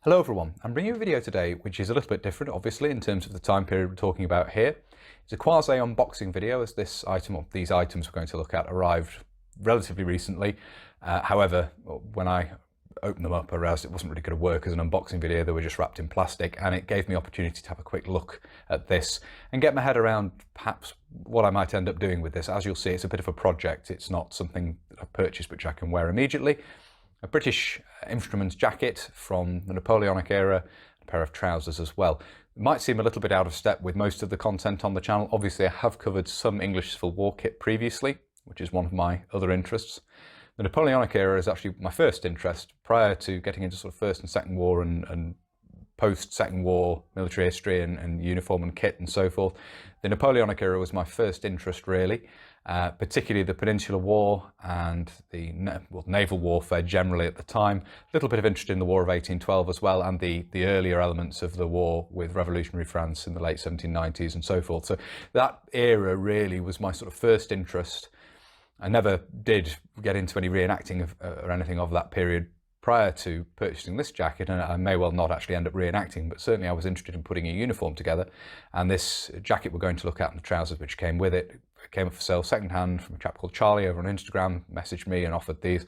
Hello everyone, I'm bringing you a video today which is a little bit different obviously in terms of the time period we're talking about here. It's a quasi unboxing video as this item or these items we're going to look at arrived relatively recently. However, when I opened them up I realised it wasn't really going to work as an unboxing video. They were just wrapped in plastic, and it gave me opportunity to have a quick look at this and get my head around perhaps what I might end up doing with this. As you'll see, it's a bit of a project. It's not something that I've purchased which I can wear immediately. A British instruments jacket from the Napoleonic era, a pair of trousers as well. It might seem a little bit out of step with most of the content on the channel. Obviously, I have covered some English Civil War kit previously, which is one of my other interests. The Napoleonic era is actually my first interest prior to getting into sort of First and Second War and post-Second War military history and uniform and kit and so forth. The Napoleonic era was my first interest really. Particularly the Peninsular War and the naval warfare generally at the time. A little bit of interest in the War of 1812 as well, and the earlier elements of the war with revolutionary France in the late 1790s and so forth. So that era really was my sort of first interest. I never did get into any reenacting or anything of that period prior to purchasing this jacket, and I may well not actually end up reenacting, but certainly I was interested in putting a uniform together. And this jacket we're going to look at and the trousers which came with it came up for sale second hand from a chap called Charlie over on Instagram, messaged me and offered these,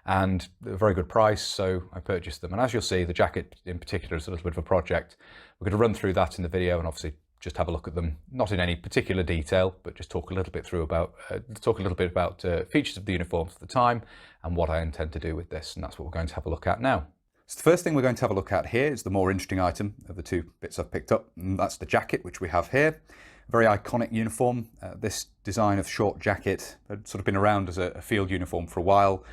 and a very good price, so I purchased them. And as you'll see, the jacket in particular is a little bit of a project. We're going to run through that in the video and obviously just have a look at them, not in any particular detail, but just talk a little bit about features of the uniforms at the time and what I intend to do with this, and that's what we're going to have a look at now. So the first thing we're going to have a look at here is the more interesting item of the two bits I've picked up, and that's the jacket which we have here. A very iconic uniform. This design of short jacket had sort of been around as a field uniform for a while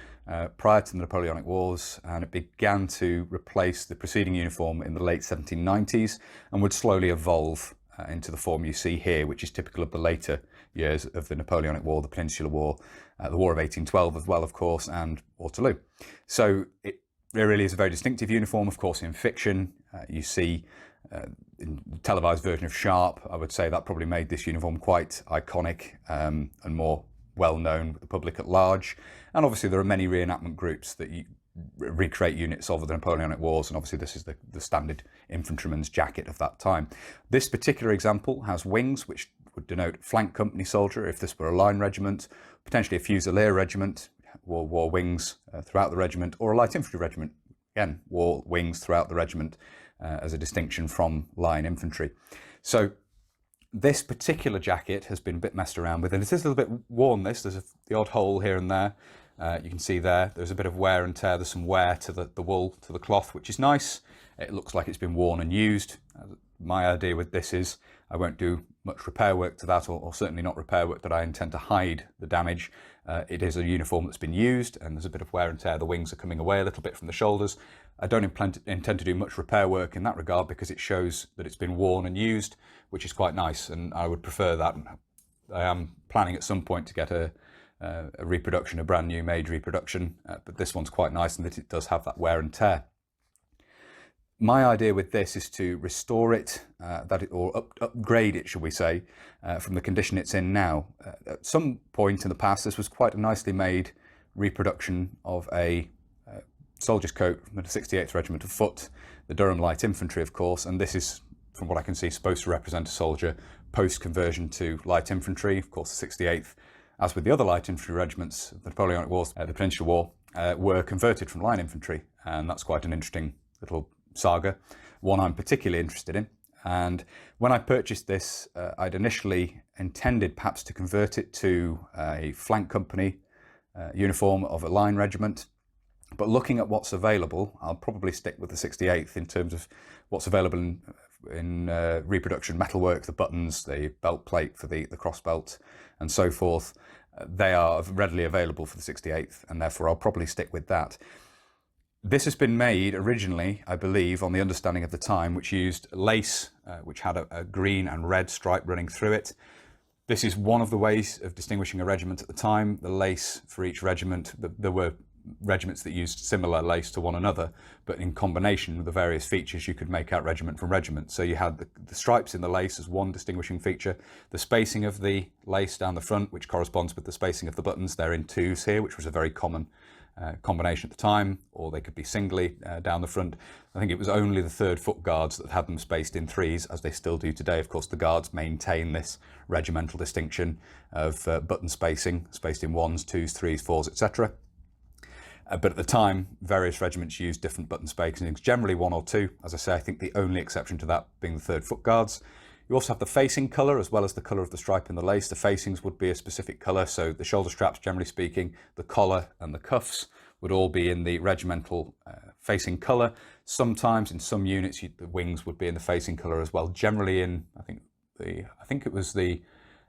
prior to the Napoleonic Wars, and it began to replace the preceding uniform in the late 1790s and would slowly evolve into the form you see here, which is typical of the later years of the Napoleonic War, the Peninsular War, the War of 1812 as well, of course, and Waterloo. So it really is a very distinctive uniform. Of course, in fiction, you see in the televised version of Sharp, I would say that probably made this uniform quite iconic and more well known with the public at large. And obviously there are many reenactment groups that recreate units of the Napoleonic Wars, and obviously this is the standard infantryman's jacket of that time. This particular example has wings, which would denote flank company soldier if this were a line regiment, potentially a fusilier regiment, wore wings throughout the regiment, or a light infantry regiment, again, wore wings throughout the regiment as a distinction from line infantry. So this particular jacket has been a bit messed around with, and it is a little bit worn. There's the odd hole here and there. You can see there's a bit of wear and tear. There's some wear to the wool, to the cloth, which is nice. It looks like it's been worn and used. My idea with this is I won't do much repair work to that, or certainly not repair work that I intend to hide the damage. It is a uniform that's been used, and there's a bit of wear and tear. The wings are coming away a little bit from the shoulders. I don't intend to do much repair work in that regard because it shows that it's been worn and used, which is quite nice, and I would prefer that. I am planning at some point to get a reproduction, a brand new made reproduction, but this one's quite nice in that it does have that wear and tear. My idea with this is to restore it, or upgrade it, shall we say, from the condition it's in now. At some point in the past, this was quite a nicely made reproduction of a soldier's coat from the 68th Regiment of Foot, the Durham Light Infantry, of course, and this is, from what I can see, supposed to represent a soldier post-conversion to light infantry. Of course, the 68th, as with the other light infantry regiments of the Napoleonic Wars, the Peninsular War, were converted from line infantry, and that's quite an interesting little saga, one I'm particularly interested in. And when I purchased this, I'd initially intended perhaps to convert it to a flank company uniform of a line regiment, but looking at what's available, I'll probably stick with the 68th in terms of what's available in reproduction metalwork, the buttons, the belt plate for the cross belt and so forth. They are readily available for the 68th, and therefore I'll probably stick with that. This has been made originally, I believe, on the understanding of the time, which used lace, which had a green and red stripe running through it. This is one of the ways of distinguishing a regiment at the time. The lace for each regiment, there were regiments that used similar lace to one another, but in combination with the various features you could make out regiment from regiment. So you had the stripes in the lace as one distinguishing feature, the spacing of the lace down the front, which corresponds with the spacing of the buttons. They're in twos here, which was a very common combination at the time, or they could be singly down the front. I think it was only the 3rd Foot Guards that had them spaced in 3s, as they still do today. Of course, the Guards maintain this regimental distinction of button spacing, spaced in 1s, 2s, 3s, 4s, etc. But at the time, various regiments used different button spacings, generally 1 or 2. As I say, I think the only exception to that being the 3rd Foot Guards. You also have the facing colour as well as the colour of the stripe and the lace. The facings would be a specific colour, so the shoulder straps, generally speaking, the collar and the cuffs would all be in the regimental facing colour. Sometimes in some units, the wings would be in the facing colour as well. Generally in, I think it was the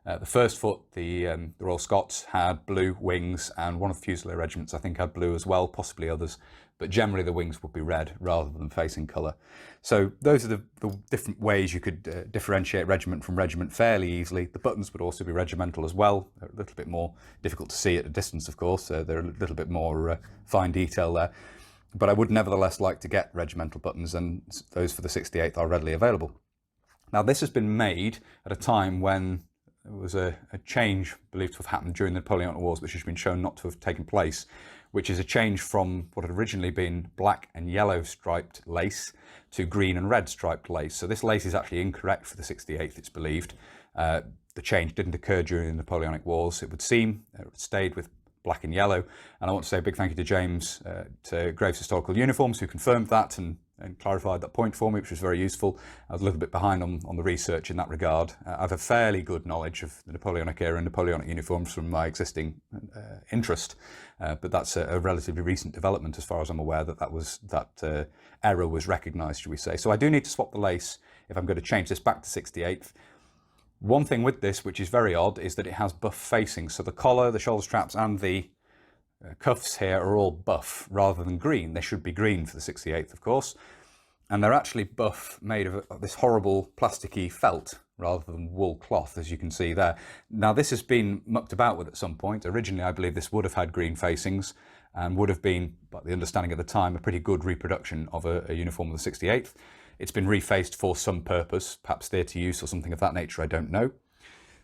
1st Foot, the Royal Scots had blue wings, and one of the Fusilier regiments I think had blue as well, possibly others, but generally the wings would be red rather than facing colour. So those are the different ways you could differentiate regiment from regiment fairly easily. The buttons would also be regimental as well. They're a little bit more difficult to see at a distance, of course. They're a little bit more fine detail there. But I would nevertheless like to get regimental buttons, and those for the 68th are readily available. Now this has been made at a time when there was a change believed to have happened during the Napoleonic Wars, which has been shown not to have taken place, which is a change from what had originally been black and yellow striped lace to green and red striped lace. So this lace is actually incorrect for the 68th, it's believed. The change didn't occur during the Napoleonic Wars, it would seem. It stayed with black and yellow. And I want to say a big thank you to James, to Graves Historical Uniforms, who confirmed that and clarified that point for me, which was very useful. I was a little bit behind on the research in that regard. I have a fairly good knowledge of the Napoleonic era and Napoleonic uniforms from my existing interest, but that's a relatively recent development as far as I'm aware, that error was recognised, should we say. So I do need to swap the lace if I'm going to change this back to 68th. One thing with this, which is very odd, is that it has buff facing. So the collar, the shoulder straps and the cuffs here are all buff rather than green. They should be green for the 68th, of course. And they're actually buff, made of this horrible plasticky felt rather than wool cloth, as you can see there. Now this has been mucked about with at some point. Originally, I believe this would have had green facings and would have been, by the understanding at the time, a pretty good reproduction of a uniform of the 68th. It's been refaced for some purpose, perhaps theatre use or something of that nature, I don't know.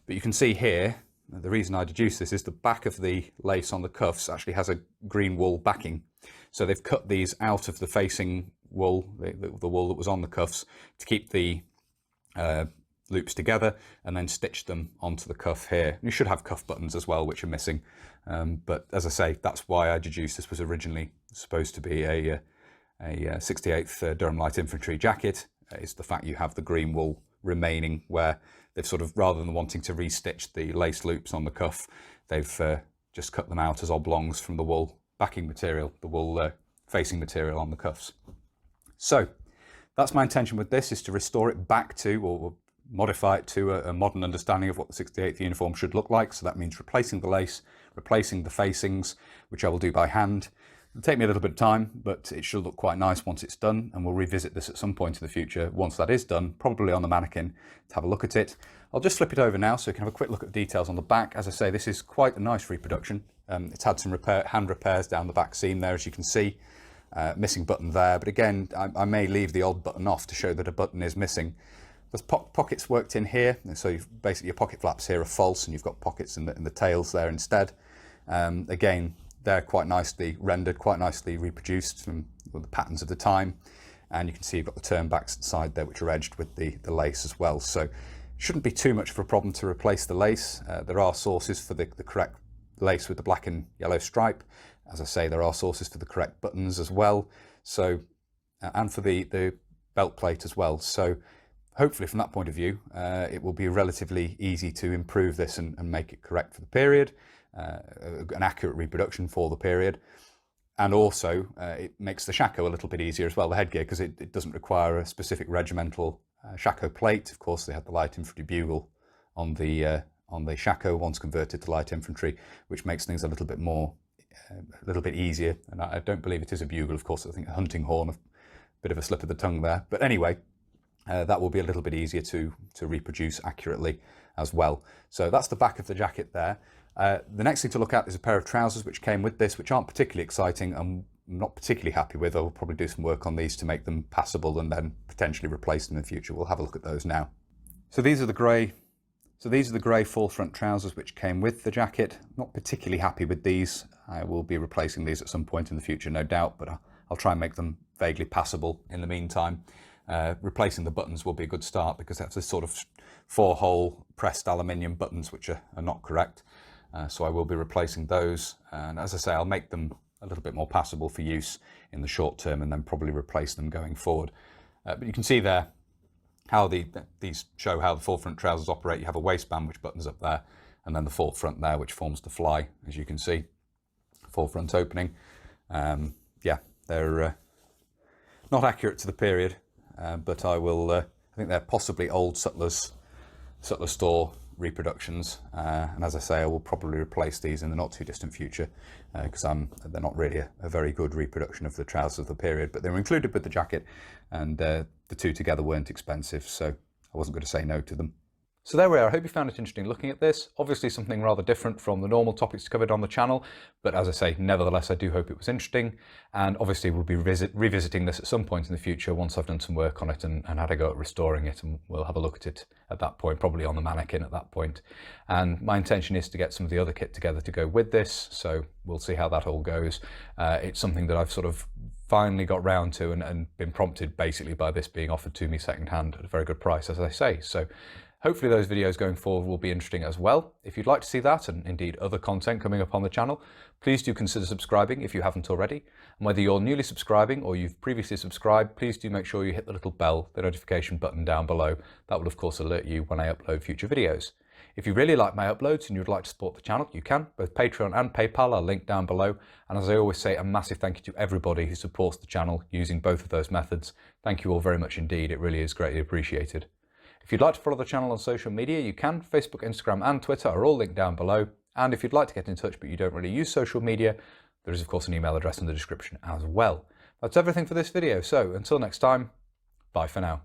But you can see here, the reason I deduce this is the back of the lace on the cuffs actually has a green wool backing. So they've cut these out of the facing wool, the wool that was on the cuffs, to keep the loops together, and then stitched them onto the cuff here. You should have cuff buttons as well, which are missing. But as I say, that's why I deduced this was originally supposed to be a 68th Durham Light Infantry jacket. Is the fact you have the green wool remaining, where they've sort of, rather than wanting to restitch the lace loops on the cuff, they've just cut them out as oblongs from the wool backing material, the wool facing material on the cuffs. So that's my intention with this, is to restore it back to, or modify it to a modern understanding of what the 68th uniform should look like. So that means replacing the lace, replacing the facings, which I will do by hand. It'll take me a little bit of time, but it should look quite nice once it's done, and we'll revisit this at some point in the future once that is done, probably on the mannequin, to have a look at it. I'll just flip it over now so you can have a quick look at the details on the back. As I say, this is quite a nice reproduction. It's had some hand repairs down the back seam there, as you can see. Missing button there, but again, I may leave the odd button off to show that a button is missing. There's pockets worked in here, so basically your pocket flaps here are false, and you've got pockets in the tails there instead. Again, they're quite nicely rendered, quite nicely reproduced from the patterns of the time. And you can see you've got the turnbacks side there, which are edged with the lace as well. So it shouldn't be too much of a problem to replace the lace. There are sources for the correct lace with the black and yellow stripe. As I say, there are sources for the correct buttons as well. So, and for the belt plate as well. So hopefully from that point of view, it will be relatively easy to improve this and make it correct for the period. An accurate reproduction for the period, and also it makes the shako a little bit easier as well, the headgear, because it doesn't require a specific regimental shako plate. Of course, they had the light infantry bugle on the shako once converted to light infantry, which makes things a little bit easier. And I don't believe it is a bugle, of course. I think a hunting horn, a bit of a slip of the tongue there. But anyway, that will be a little bit easier to reproduce accurately as well. So that's the back of the jacket there. The next thing to look at is a pair of trousers which came with this, which aren't particularly exciting. I'm not particularly happy with. I'll probably do some work on these to make them passable and then potentially replace them in the future. We'll have a look at those now. So these are the grey full front trousers which came with the jacket. Not particularly happy with these. I will be replacing these at some point in the future, no doubt, but I'll try and make them vaguely passable in the meantime. Replacing the buttons will be a good start because that's this sort of 4-hole pressed aluminium buttons which are not correct. So I will be replacing those, and as I say, I'll make them a little bit more passable for use in the short term and then probably replace them going forward. But you can see there how these show how the forefront trousers operate. You have a waistband which buttons up there, and then the forefront there which forms the fly, as you can see. Forefront opening. Yeah, they're not accurate to the period, but I think they're possibly old Sutler store reproductions, and as I say, I will probably replace these in the not too distant future because they're not really a very good reproduction of the trousers of the period, but they were included with the jacket, and the two together weren't expensive, so I wasn't going to say no to them. So there we are. I hope you found it interesting looking at this. Obviously something rather different from the normal topics covered on the channel, but as I say, nevertheless, I do hope it was interesting. And obviously we'll be revisiting this at some point in the future once I've done some work on it and had a go at restoring it, and we'll have a look at it at that point, probably on the mannequin at that point. And my intention is to get some of the other kit together to go with this, so we'll see how that all goes. It's something that I've sort of finally got round to and been prompted basically by this being offered to me secondhand at a very good price, as I say. So hopefully those videos going forward will be interesting as well. If you'd like to see that, and indeed other content coming up on the channel, please do consider subscribing if you haven't already. And whether you're newly subscribing or you've previously subscribed, please do make sure you hit the little bell, the notification button down below. That will of course alert you when I upload future videos. If you really like my uploads and you'd like to support the channel, you can. Both Patreon and PayPal are linked down below. And as I always say, a massive thank you to everybody who supports the channel using both of those methods. Thank you all very much indeed. It really is greatly appreciated. If you'd like to follow the channel on social media, you can. Facebook, Instagram and Twitter are all linked down below. And if you'd like to get in touch but you don't really use social media, there is of course an email address in the description as well. That's everything for this video, so until next time, bye for now.